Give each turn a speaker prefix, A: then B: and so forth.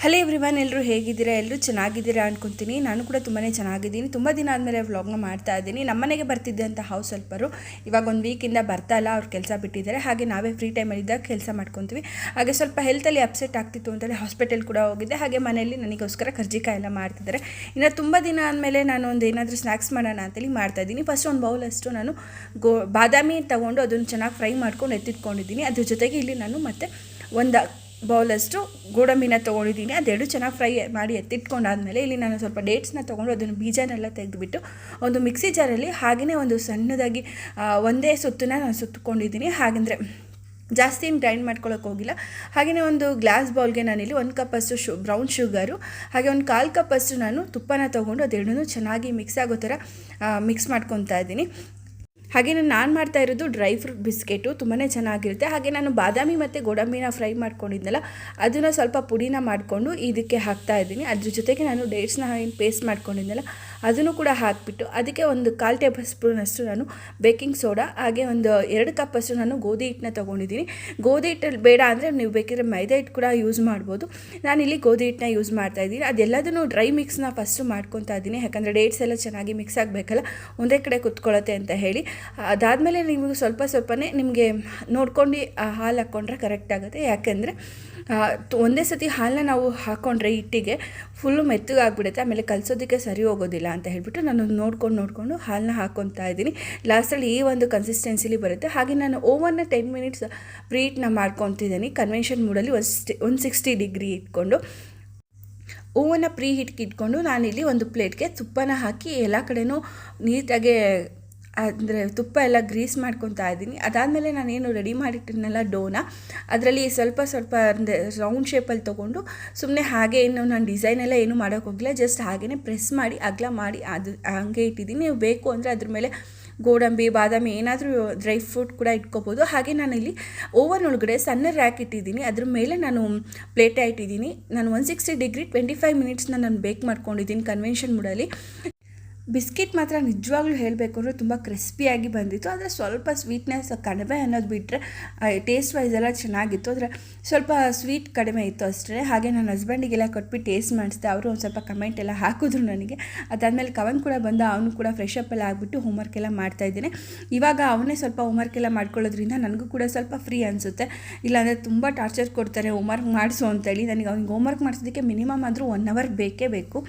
A: Hello everyone, ಎಲ್ಲರೂ ಹೇಗಿದ್ದೀರಾ? ಎಲ್ಲರೂ ಚೆನ್ನಾಗಿದ್ದೀರಾ ಅನ್ಕೊತೀನಿ. ನಾನು ಕೂಡ ತುಂಬಾ ಚೆನ್ನಾಗಿದ್ದೀನಿ. ತುಂಬ ದಿನ ಆದಮೇಲೆ ವ್ಲಾಗ್ನ ಮಾಡ್ತಾ ಇದ್ದೀನಿ. ನಮ್ಮನೆಗೆ ಬರ್ತಿದ್ದೆ ಅಂತ ಹೌಸ್ ಹೆಲ್ಪರು ಇವಾಗ ಒಂದು ವೀಕಿಂದ ಬರ್ತಾ ಇಲ್ಲ, ಅವ್ರು ಕೆಲಸ ಬಿಟ್ಟಿದ್ದಾರೆ. ಹಾಗೆ ನಾವೇ ಫ್ರೀ ಟೈಮಲ್ಲಿದ್ದಾಗ ಕೆಲಸ ಮಾಡ್ಕೊತೀವಿ. ಹಾಗೆ ಸ್ವಲ್ಪ ಹೆಲ್ತಲ್ಲಿ ಅಪ್ಸೆಟ್ ಆಗ್ತಿತ್ತು ಅಂತೇಳಿ ಹಾಸ್ಪಿಟಲ್ ಕೂಡ ಹೋಗಿದ್ದೆ. ಹಾಗೆ ಮನೆಯಲ್ಲಿ ನನಗೋಸ್ಕರ ಕರ್ಜಿಕಾಯಿ ಎಲ್ಲ ಮಾಡ್ತಿದ್ದಾರೆ. ಇನ್ನು ತುಂಬ ದಿನ ಆದಮೇಲೆ ನಾನು ಒಂದು ಏನಾದರೂ ಸ್ನ್ಯಾಕ್ಸ್ ಮಾಡೋಣ ಅಂತೇಳಿ ಮಾಡ್ತಾಯಿದ್ದೀನಿ. ಫಸ್ಟ್ ಒಂದು ಬೌಲಷ್ಟು ನಾನು ಬಾದಾಮಿ ತೊಗೊಂಡು ಅದನ್ನು ಚೆನ್ನಾಗಿ ಫ್ರೈ ಮಾಡ್ಕೊಂಡು ಎತ್ತಿಟ್ಕೊಂಡಿದ್ದೀನಿ. ಅದ್ರ ಜೊತೆಗೆ ಇಲ್ಲಿ ನಾನು ಮತ್ತೆ ಒಂದು ಬೌಲಷ್ಟು ಗೋಡಂಬಿನ ತೊಗೊಂಡಿದ್ದೀನಿ. ಅದೆರಡು ಚೆನ್ನಾಗಿ ಫ್ರೈ ಮಾಡಿ ಎತ್ತಿಟ್ಕೊಂಡಾದಮೇಲೆ ಇಲ್ಲಿ ನಾನು ಸ್ವಲ್ಪ ಡೇಟ್ಸ್ನ ತೊಗೊಂಡು ಅದನ್ನು ಬೀಜನೆಲ್ಲ ತೆಗೆದುಬಿಟ್ಟು ಒಂದು ಮಿಕ್ಸಿ ಜಾರಲ್ಲಿ ಹಾಗೆಯೇ ಒಂದು ಸಣ್ಣದಾಗಿ ಒಂದೇ ಸುತ್ತನ್ನ ನಾನು ಸುತ್ತಕೊಂಡಿದ್ದೀನಿ. ಹಾಗೆಂದರೆ ಜಾಸ್ತಿ ಗ್ರೈಂಡ್ ಮಾಡ್ಕೊಳ್ಳೋಕೆ ಹೋಗಿಲ್ಲ. ಹಾಗೆಯೇ ಒಂದು ಗ್ಲಾಸ್ ಬೌಲ್ಗೆ ನಾನಿಲ್ಲಿ 1 ಕಪ್ಪಷ್ಟು ಬ್ರೌನ್ ಶುಗರು ಹಾಗೆ ಒಂದು 1/4 ಕಪ್ಪಷ್ಟು ನಾನು ತುಪ್ಪನ ತೊಗೊಂಡು ಅದೆರಡನ್ನೂ ಚೆನ್ನಾಗಿ ಮಿಕ್ಸ್ ಆಗೋ ಥರ ಮಿಕ್ಸ್ ಮಾಡ್ಕೊತಾ ಇದ್ದೀನಿ. ಹಾಗೆ ನಾನು ಮಾಡ್ತಾ ಇರೋದು ಡ್ರೈ ಫ್ರೂಟ್ ಬಿಸ್ಕೆಟು, ತುಂಬಾ ಚೆನ್ನಾಗಿರುತ್ತೆ. ಹಾಗೆ ನಾನು ಬಾದಾಮಿ ಮತ್ತು ಗೋಡಂಬಿನ ಫ್ರೈ ಮಾಡ್ಕೊಂಡಿದ್ನಲ್ಲ, ಅದನ್ನು ಸ್ವಲ್ಪ ಪುಡಿನ ಮಾಡಿಕೊಂಡು ಇದಕ್ಕೆ ಹಾಕ್ತಾ ಇದ್ದೀನಿ. ಅದ್ರ ಜೊತೆಗೆ ನಾನು ಡೇಟ್ಸ್ನ ಏನು ಪೇಸ್ಟ್ ಮಾಡ್ಕೊಂಡಿದ್ನಲ್ಲ ಅದನ್ನು ಕೂಡ ಹಾಕಿಬಿಟ್ಟು ಅದಕ್ಕೆ ಒಂದು 1/4 ಟೇಬಲ್ ಸ್ಪೂನಷ್ಟು ನಾನು ಬೇಕಿಂಗ್ ಸೋಡಾ ಹಾಗೆ ಒಂದು 2 ಕಪ್ಪಷ್ಟು ನಾನು ಗೋಧಿ ಹಿಟ್ಟನ್ನ ತೊಗೊಂಡಿದ್ದೀನಿ. ಗೋಧಿ ಹಿಟ್ಟಲ್ಲಿ ಬೇಡ ಅಂದರೆ ನೀವು ಬೇಕಿದ್ರೆ ಮೈದಾ ಹಿಟ್ಟು ಕೂಡ ಯೂಸ್ ಮಾಡ್ಬೋದು. ನಾನಿಲ್ಲಿ ಗೋಧಿ ಹಿಟ್ಟನ್ನ ಯೂಸ್ ಮಾಡ್ತಾಯಿದ್ದೀನಿ. ಅದೆಲ್ಲದನ್ನು ಡ್ರೈ ಮಿಕ್ಸ್ನ ಫಸ್ಟು ಮಾಡ್ಕೊತಾ ಇದ್ದೀನಿ, ಯಾಕಂದರೆ ಡೇಟ್ಸ್ ಎಲ್ಲ ಚೆನ್ನಾಗಿ ಮಿಕ್ಸ್ ಆಗಬೇಕಲ್ಲ, ಒಂದೇ ಕಡೆ ಕುತ್ಕೊಳ್ಳುತ್ತೆ ಅಂತ ಹೇಳಿ. ಅದಾದಮೇಲೆ ನಿಮಗೆ ಸ್ವಲ್ಪನೇ ನಿಮಗೆ ನೋಡ್ಕೊಂಡು ಹಾಲು ಹಾಕ್ಕೊಂಡ್ರೆ ಕರೆಕ್ಟ್ ಆಗುತ್ತೆ. ಯಾಕೆಂದರೆ ಒಂದೇ ಸತಿ ಹಾಲನ್ನ ನಾವು ಹಾಕ್ಕೊಂಡ್ರೆ ಹಿಟ್ಟಿಗೆ ಫುಲ್ಲು ಮೆತ್ತಗಾಗ್ಬಿಡುತ್ತೆ, ಆಮೇಲೆ ಕಲಿಸೋದಕ್ಕೆ ಸರಿ ಹೋಗೋದಿಲ್ಲ ಅಂತ ಹೇಳ್ಬಿಟ್ಟು ನಾನು ನೋಡ್ಕೊಂಡು ಹಾಲನ್ನ ಹಾಕ್ಕೊತಾ ಇದ್ದೀನಿ. ಲಾಸ್ಟಲ್ಲಿ ಈ ಒಂದು ಕನ್ಸಿಸ್ಟೆನ್ಸಿಲಿ ಬರುತ್ತೆ. ಹಾಗೆ ನಾನು ಓವನ್ನ 10 ಮಿನಿಟ್ಸ್ ಪ್ರೀಟ್ನ ಮಾಡ್ಕೊತಿದ್ದೀನಿ. ಕನ್ವೆನ್ಷನ್ ಮೂಡಲ್ಲಿ 160 ಡಿಗ್ರಿ ಇಟ್ಕೊಂಡು ಓವನ್ನ ಪ್ರೀ ಹೀಟ್ಗೆ ಇಟ್ಕೊಂಡು ನಾನಿಲ್ಲಿ ಒಂದು ಪ್ಲೇಟ್ಗೆ ತುಪ್ಪನ ಹಾಕಿ ಎಲ್ಲ ಕಡೆನೂ ನೀಟಾಗಿ ಅಂದರೆ ತುಪ್ಪ ಎಲ್ಲ ಗ್ರೀಸ್ ಮಾಡ್ಕೊತಾ ಇದ್ದೀನಿ. ಅದಾದಮೇಲೆ ನಾನೇನು ರೆಡಿ ಮಾಡಿಟ್ಟಿರ್ನಲ್ಲ ಡೋನ, ಅದರಲ್ಲಿ ಸ್ವಲ್ಪ ಅಂದರೆ ರೌಂಡ್ ಶೇಪಲ್ಲಿ ತೊಗೊಂಡು ಸುಮ್ಮನೆ ಹಾಗೆ ನಾನು ಡಿಸೈನ್ ಎಲ್ಲ ಏನೂ ಮಾಡೋಕ್ಕೆ ಹೋಗಿಲ್ಲ, ಜಸ್ಟ್ ಹಾಗೇ ಪ್ರೆಸ್ ಮಾಡಿ ಅಗಲ ಮಾಡಿ ಅದು ಹಾಗೆ ಇಟ್ಟಿದ್ದೀನಿ. ನೀವು ಬೇಕು ಅಂದರೆ ಅದ್ರ ಮೇಲೆ ಗೋಡಂಬಿ ಬಾದಾಮಿ ಏನಾದರೂ ಡ್ರೈ ಫ್ರೂಟ್ ಕೂಡ ಇಟ್ಕೋಬೋದು. ಹಾಗೆ ನಾನಿಲ್ಲಿ ಓವನ್ ಒಳಗಡೆ ಸಣ್ಣ ರ್ಯಾಕ್ ಇಟ್ಟಿದ್ದೀನಿ, ಅದ್ರ ಮೇಲೆ ನಾನು ಪ್ಲೇಟೇ ಇಟ್ಟಿದ್ದೀನಿ. ನಾನು 160 ಡಿಗ್ರಿ 25 ಮಿನಿಟ್ಸ್ನ ನಾನು ಬೇಕ್ ಮಾಡ್ಕೊಂಡಿದ್ದೀನಿ ಕನ್ವೆನ್ಷನ್ ಮೂಡಲ್ಲಿ. ಬಿಸ್ಕಿಟ್ ಮಾತ್ರ ನಿಜವಾಗ್ಲೂ ಹೇಳಬೇಕು ಅಂದರೆ ತುಂಬ ಕ್ರಿಸ್ಪಿಯಾಗಿ ಬಂದಿತ್ತು, ಆದರೆ ಸ್ವಲ್ಪ ಸ್ವೀಟ್ನೆಸ್ ಕಡಿಮೆ ಅನ್ನೋದು ಬಿಟ್ಟರೆ ಟೇಸ್ಟ್ ವೈಸ್ ಎಲ್ಲ ಚೆನ್ನಾಗಿತ್ತು. ಆದರೆ ಸ್ವಲ್ಪ ಸ್ವೀಟ್ ಕಡಿಮೆ ಇತ್ತು ಅಷ್ಟೇ. ಹಾಗೆ ನನ್ನ ಹಸ್ಬೆಂಡಿಗೆಲ್ಲ ಕೊಟ್ಬಿಟ್ಟು ಟೇಸ್ಟ್ ಮಾಡಿಸಿದೆ. ಅವರು ಒಂದು ಸ್ವಲ್ಪ ಕಮೆಂಟ್ ಎಲ್ಲ ಹಾಕಿದ್ರು ನನಗೆ. ಅದಾದಮೇಲೆ ಕವನ್ ಕೂಡ ಬಂದ, ಅವನು ಕೂಡ ಫ್ರೆಶ್ ಅಪ್ ಎಲ್ಲ ಆಗಿಬಿಟ್ಟು ಹೋಮ್ವರ್ಕ್ ಎಲ್ಲ ಮಾಡ್ತಾಯಿದ್ದೇನೆ. ಇವಾಗ ಅವನೇ ಸ್ವಲ್ಪ ಹೋಮ್ವರ್ಕ್ ಎಲ್ಲ ಮಾಡ್ಕೊಳ್ಳೋದ್ರಿಂದ ನನಗೂ ಕೂಡ ಸ್ವಲ್ಪ ಫ್ರೀ ಅನಿಸುತ್ತೆ. ಇಲ್ಲಾಂದರೆ ತುಂಬ ಟಾರ್ಚರ್ ಕೊಡ್ತಾರೆ ಹೋಮ್ವರ್ಕ್ ಮಾಡಿಸು ಅಂತೇಳಿ. ನನಗೆ ಅವ್ನಿಗೆ ಹೋಮ್ವರ್ಕ್ ಮಾಡಿಸೋದಕ್ಕೆ ಮಿನಿಮಮ್ ಆದರೂ 1 ಅವರ್ ಬೇಕೇ ಬೇಕು.